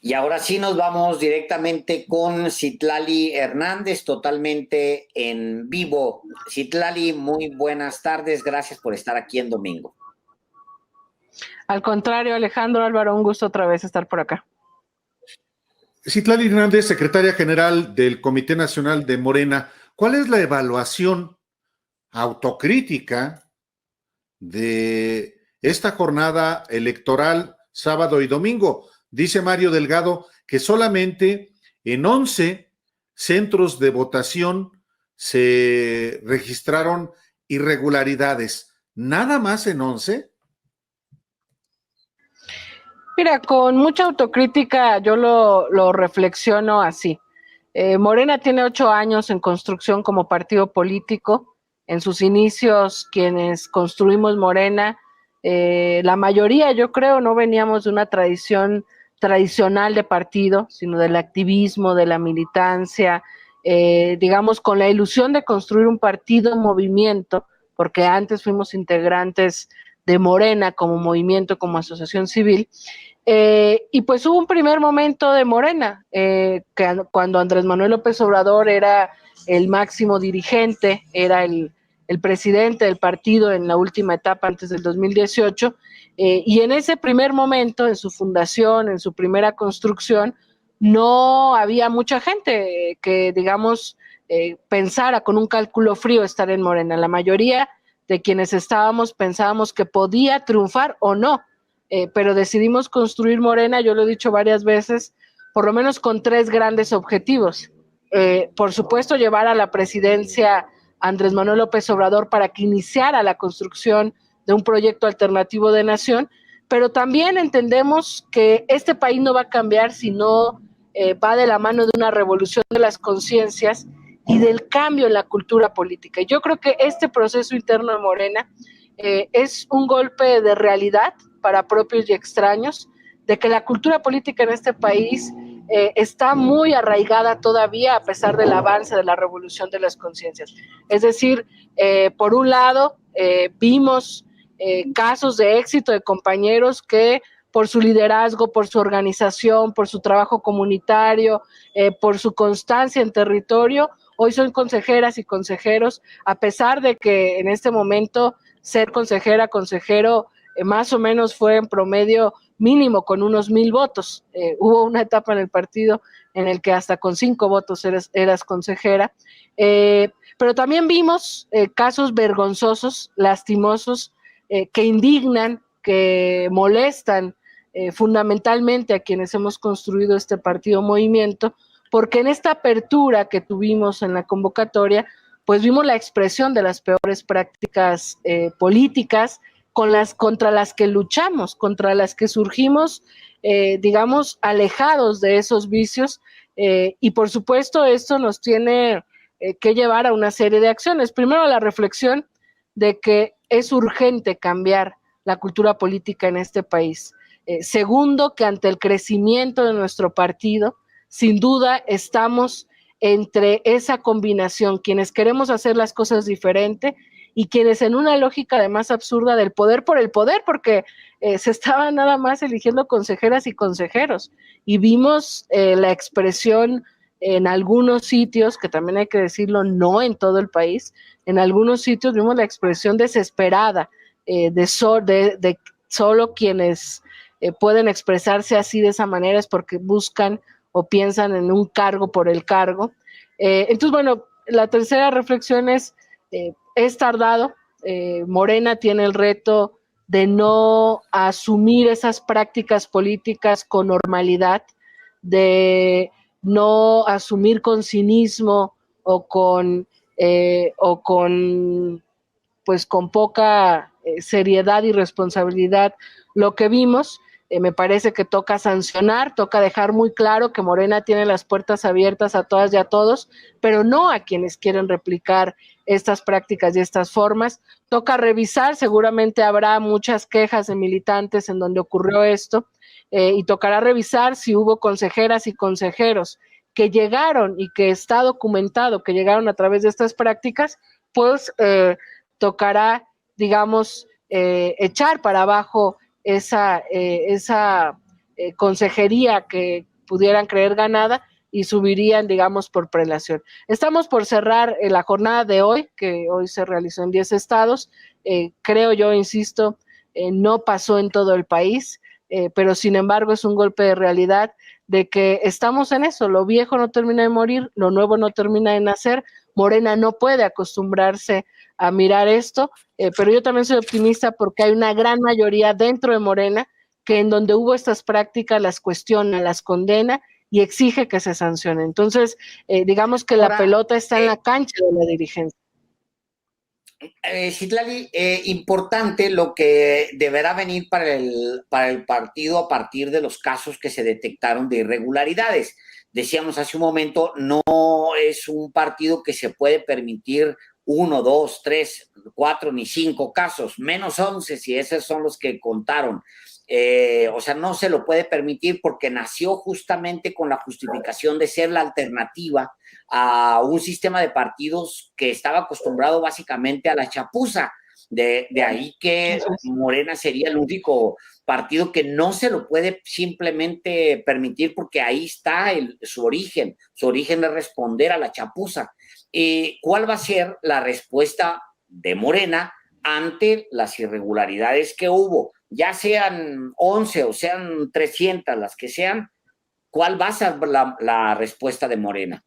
Y ahora sí nos vamos directamente con Citlali Hernández, totalmente en vivo. Citlali, muy buenas tardes, gracias por estar aquí en domingo. Al contrario, Alejandro, Álvaro, un gusto otra vez estar por acá. Citlali Hernández, secretaria general del Comité Nacional de Morena, ¿cuál es la evaluación autocrítica de esta jornada electoral sábado y domingo? Dice Mario Delgado que solamente en 11 centros de votación se registraron irregularidades. ¿Nada más en 11? Mira, con mucha autocrítica yo lo reflexiono así. Morena tiene 8 años en construcción como partido político. En sus inicios, quienes construimos Morena, la mayoría, yo creo, no veníamos de una tradición tradicional de partido, sino del activismo, de la militancia, digamos, con la ilusión de construir un partido, un movimiento, porque antes fuimos integrantes de Morena como movimiento, como asociación civil. Y pues hubo un primer momento de Morena, cuando Andrés Manuel López Obrador era el máximo dirigente, era el presidente del partido en la última etapa antes del 2018, y en ese primer momento, en su fundación, en su primera construcción, no había mucha gente que, digamos, pensara con un cálculo frío estar en Morena. La mayoría de quienes estábamos pensábamos que podía triunfar o no. Pero decidimos construir Morena, yo lo he dicho varias veces, por lo menos con 3 grandes objetivos. Por supuesto, llevar a la presidencia Andrés Manuel López Obrador para que iniciara la construcción de un proyecto alternativo de nación, pero también entendemos que este país no va a cambiar si no va de la mano de una revolución de las conciencias y del cambio en la cultura política. Yo creo que este proceso interno de Morena es un golpe de realidad para propios y extraños, de que la cultura política en este país está muy arraigada todavía a pesar del avance de la revolución de las conciencias. Es decir, por un lado, vimos casos de éxito de compañeros que por su liderazgo, por su organización, por su trabajo comunitario, por su constancia en territorio, hoy son consejeras y consejeros, a pesar de que en este momento ser consejera, consejero, más o menos fue en promedio mínimo con unos 1,000 votos. Hubo una etapa en el partido en el que hasta con 5 votos eras consejera. Pero también vimos casos vergonzosos, lastimosos, que indignan, que molestan fundamentalmente a quienes hemos construido este partido movimiento, porque en esta apertura que tuvimos en la convocatoria, pues vimos la expresión de las peores prácticas políticas contra las que luchamos, contra las que surgimos, digamos, alejados de esos vicios, y por supuesto esto nos tiene que llevar a una serie de acciones. Primero, la reflexión de que es urgente cambiar la cultura política en este país. Segundo, que ante el crecimiento de nuestro partido, sin duda estamos entre esa combinación, quienes queremos hacer las cosas diferente y quienes en una lógica además absurda del poder por el poder, porque se estaban nada más eligiendo consejeras y consejeros, y vimos la expresión en algunos sitios, que también hay que decirlo, no en todo el país, en algunos sitios vimos la expresión desesperada de solo quienes pueden expresarse así de esa manera es porque buscan o piensan en un cargo por el cargo. Entonces, bueno, la tercera reflexión es tardado. Morena tiene el reto de no asumir esas prácticas políticas con normalidad, de no asumir con cinismo o con pues con poca seriedad y responsabilidad lo que vimos. Me parece que toca sancionar, toca dejar muy claro que Morena tiene las puertas abiertas a todas y a todos, pero no a quienes quieren replicar estas prácticas y estas formas. Toca revisar, seguramente habrá muchas quejas de militantes en donde ocurrió esto, y tocará revisar si hubo consejeras y consejeros que llegaron y que está documentado que llegaron a través de estas prácticas, pues tocará, digamos, echar para abajo esa consejería que pudieran creer ganada y subirían, digamos, por prelación. Estamos por cerrar la jornada de hoy, que hoy se realizó en 10 estados. Creo yo, insisto, no pasó en todo el país, pero sin embargo es un golpe de realidad de que estamos en eso. Lo viejo no termina de morir, lo nuevo no termina de nacer. Morena no puede acostumbrarse a mirar esto, pero yo también soy optimista porque hay una gran mayoría dentro de Morena que en donde hubo estas prácticas las cuestiona, las condena y exige que se sancione. Entonces, digamos que la pelota está en la cancha de la dirigencia. Citlali, importante lo que deberá venir para el partido a partir de los casos que se detectaron de irregularidades. Decíamos hace un momento, no es un partido que se puede permitir 1, 2, 3, 4 ni 5 casos, menos 11 si esos son los que contaron. O sea, no se lo puede permitir porque nació justamente con la justificación de ser la alternativa a un sistema de partidos que estaba acostumbrado básicamente a la chapuza. De ahí que Morena sería el único partido que no se lo puede simplemente permitir porque ahí está su origen es responder a la chapuza. ¿Cuál va a ser la respuesta de Morena ante las irregularidades que hubo? Ya sean 11 o sean 300, las que sean, ¿cuál va a ser la respuesta de Morena?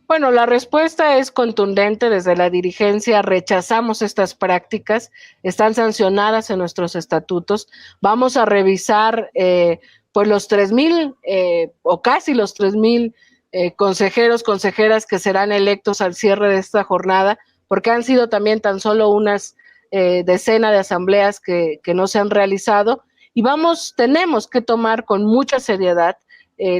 Bueno, la respuesta es contundente desde la dirigencia, rechazamos estas prácticas, están sancionadas en nuestros estatutos, vamos a revisar pues los 3,000 o casi los 3,000 consejeros, consejeras que serán electos al cierre de esta jornada, porque han sido también tan solo unas decenas de asambleas que no se han realizado, y tenemos que tomar con mucha seriedad,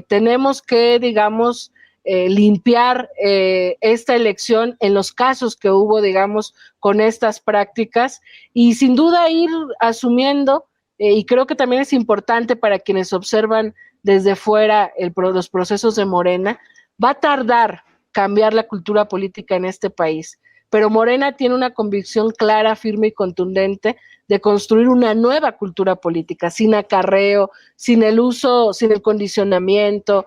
tenemos que, digamos, limpiar esta elección en los casos que hubo, digamos, con estas prácticas y sin duda ir asumiendo, y creo que también es importante para quienes observan desde fuera los procesos de Morena, va a tardar cambiar la cultura política en este país, pero Morena tiene una convicción clara, firme y contundente de construir una nueva cultura política, sin acarreo, sin el uso, sin el condicionamiento,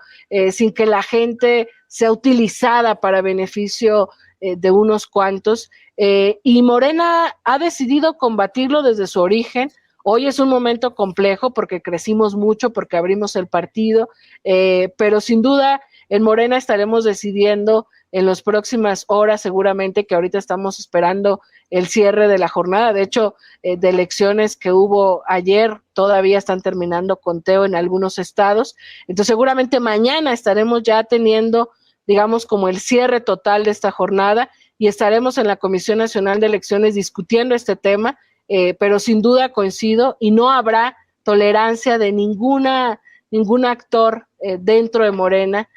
sin que la gente sea utilizada para beneficio de unos cuantos. Y Morena ha decidido combatirlo desde su origen. Hoy es un momento complejo porque crecimos mucho, porque abrimos el partido, pero sin duda en Morena estaremos decidiendo en las próximas horas, seguramente, que ahorita estamos esperando el cierre de la jornada. De hecho, de elecciones que hubo ayer, todavía están terminando conteo en algunos estados. Entonces, seguramente mañana estaremos ya teniendo, digamos, como el cierre total de esta jornada y estaremos en la Comisión Nacional de Elecciones discutiendo este tema, pero sin duda coincido y no habrá tolerancia de ningún actor dentro de Morena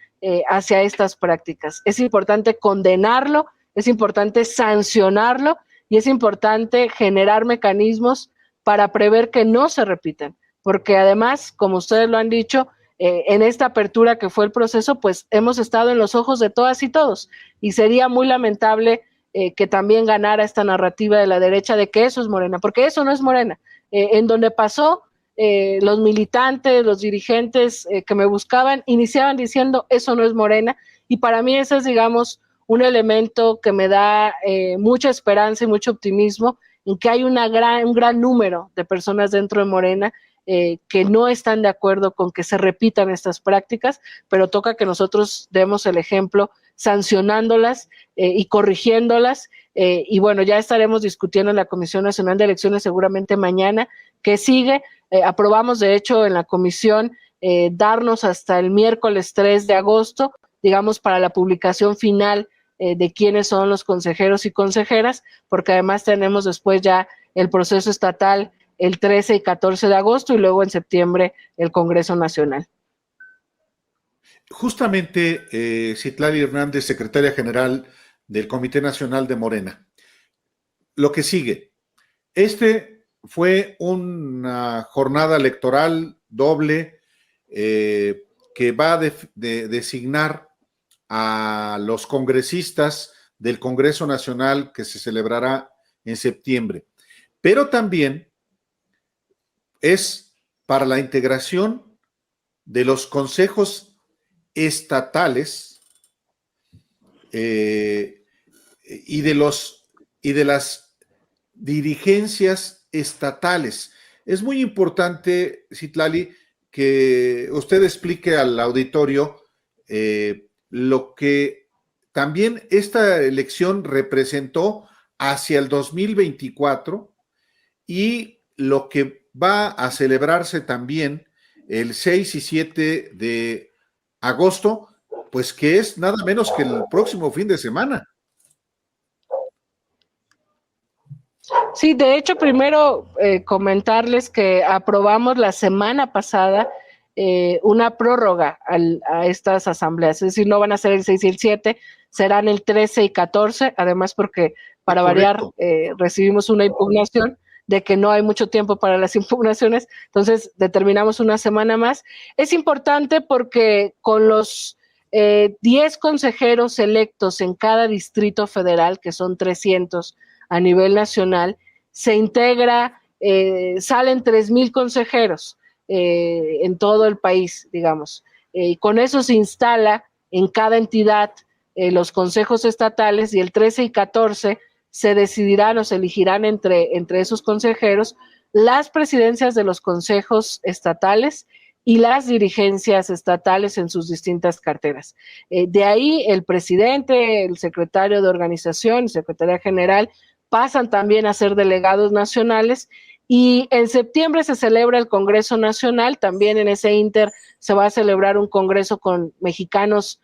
hacia estas prácticas. Es importante condenarlo, es importante sancionarlo y es importante generar mecanismos para prever que no se repitan, porque además, como ustedes lo han dicho, en esta apertura que fue el proceso, pues hemos estado en los ojos de todas y todos, y sería muy lamentable que también ganara esta narrativa de la derecha de que eso es Morena, porque eso no es Morena. En donde pasó, los militantes, los dirigentes que me buscaban, iniciaban diciendo eso no es Morena, y para mí ese es, digamos, un elemento que me da mucha esperanza y mucho optimismo en que hay un gran número de personas dentro de Morena que no están de acuerdo con que se repitan estas prácticas, pero toca que nosotros demos el ejemplo sancionándolas y corrigiéndolas, y bueno, ya estaremos discutiendo en la Comisión Nacional de Elecciones seguramente mañana qué sigue. Aprobamos de hecho en la comisión darnos hasta el miércoles 3 de agosto, digamos, para la publicación final de quiénes son los consejeros y consejeras, porque además tenemos después ya el proceso estatal el 13 y 14 de agosto y luego en septiembre el Congreso Nacional. Justamente, Citlali Hernández, secretaria general del Comité Nacional de Morena. Lo que sigue. Fue una jornada electoral doble que va a designar a los congresistas del Congreso Nacional que se celebrará en septiembre. Pero también es para la integración de los consejos estatales y de las dirigencias estatales. Es muy importante, Citlali, que usted explique al auditorio lo que también esta elección representó hacia el 2024 y lo que va a celebrarse también el 6 y 7 de agosto, pues que es nada menos que el próximo fin de semana. Sí, de hecho, primero comentarles que aprobamos la semana pasada una prórroga a estas asambleas, es decir, no van a ser el 6 y el 7, serán el 13 y 14, además porque para variar recibimos una impugnación de que no hay mucho tiempo para las impugnaciones, entonces determinamos una semana más. Es importante porque con los 10 consejeros electos en cada distrito federal, que son 300 a nivel nacional, se integra, salen 3,000 consejeros en todo el país, digamos. Y con eso se instala en cada entidad los consejos estatales, y el 13 y 14 se decidirán o se elegirán entre esos consejeros las presidencias de los consejos estatales y las dirigencias estatales en sus distintas carteras. De ahí el presidente, el secretario de organización, el secretario general, pasan también a ser delegados nacionales, y en septiembre se celebra el Congreso Nacional. También en ese inter se va a celebrar un congreso con mexicanos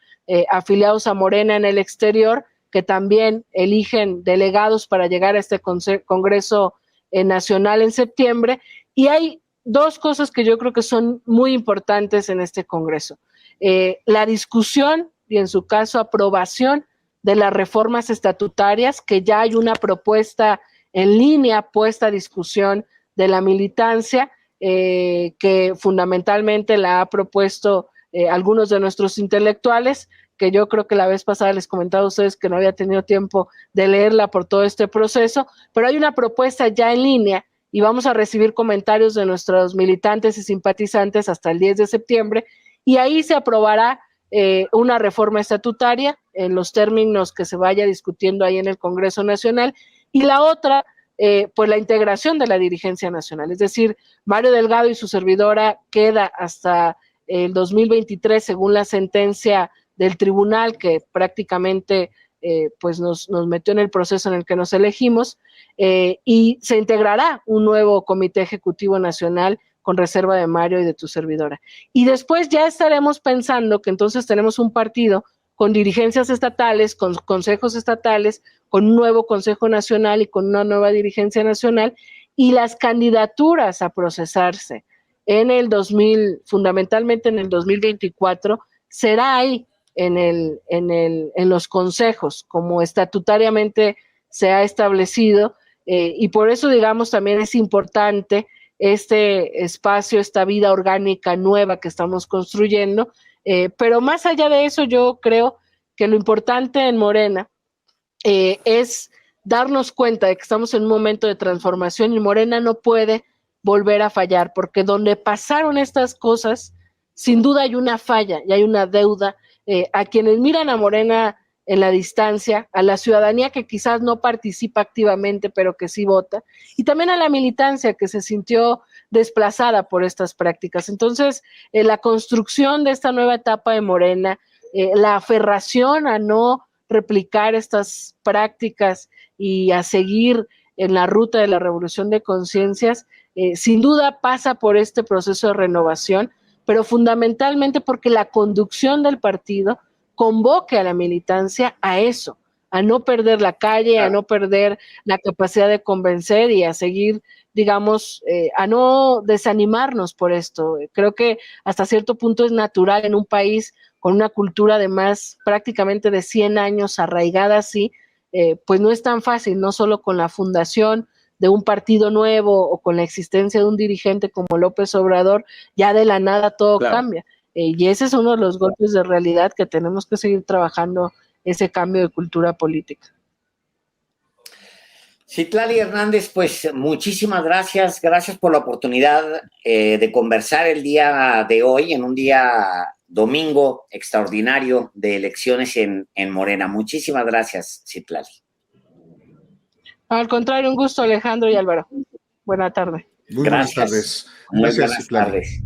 afiliados a Morena en el exterior, que también eligen delegados para llegar a este Congreso Nacional en septiembre. Y hay dos cosas que yo creo que son muy importantes en este Congreso. La discusión y, en su caso, aprobación de las reformas estatutarias, que ya hay una propuesta en línea puesta a discusión de la militancia, que fundamentalmente la ha propuesto algunos de nuestros intelectuales, que yo creo que la vez pasada les comentaba a ustedes que no había tenido tiempo de leerla por todo este proceso, pero hay una propuesta ya en línea y vamos a recibir comentarios de nuestros militantes y simpatizantes hasta el 10 de septiembre, y ahí se aprobará una reforma estatutaria en los términos que se vaya discutiendo ahí en el Congreso Nacional, y la otra, pues la integración de la dirigencia nacional. Es decir, Mario Delgado y su servidora queda hasta el 2023, según la sentencia del tribunal, que prácticamente pues nos metió en el proceso en el que nos elegimos, y se integrará un nuevo Comité Ejecutivo Nacional con reserva de Mario y de tu servidora. Y después ya estaremos pensando que entonces tenemos un partido con dirigencias estatales, con consejos estatales, con un nuevo Consejo Nacional y con una nueva dirigencia nacional, y las candidaturas a procesarse en el fundamentalmente en el 2024, será ahí en los consejos, como estatutariamente se ha establecido, y por eso, digamos, también es importante este espacio, esta vida orgánica nueva que estamos construyendo, pero más allá de eso, yo creo que lo importante en Morena es darnos cuenta de que estamos en un momento de transformación, y Morena no puede volver a fallar, porque donde pasaron estas cosas, sin duda hay una falla y hay una deuda a quienes miran a Morena en la distancia, a la ciudadanía que quizás no participa activamente, pero que sí vota, y también a la militancia que se sintió desplazada por estas prácticas. Entonces, la construcción de esta nueva etapa de Morena, la aferración a no replicar estas prácticas y a seguir en la ruta de la revolución de conciencias, sin duda pasa por este proceso de renovación, pero fundamentalmente porque la conducción del partido convoque a la militancia a eso, a no perder la calle, a no perder la capacidad de convencer y a seguir, digamos, a no desanimarnos por esto. Creo que hasta cierto punto es natural en un país con una cultura de más prácticamente de 100 años arraigada así, pues no es tan fácil, no solo con la fundación de un partido nuevo o con la existencia de un dirigente como López Obrador, ya de la nada todo cambia. Y ese es uno de los golpes de realidad que tenemos que seguir trabajando, ese cambio de cultura política. Citlali Hernández, pues muchísimas gracias. Gracias por la oportunidad de conversar el día de hoy, en un día domingo extraordinario de elecciones en Morena. Muchísimas gracias, Citlali. Al contrario, un gusto, Alejandro y Álvaro. Buena tarde. Muy buenas tardes. Muy Gracias, buenas Citlali. tardes.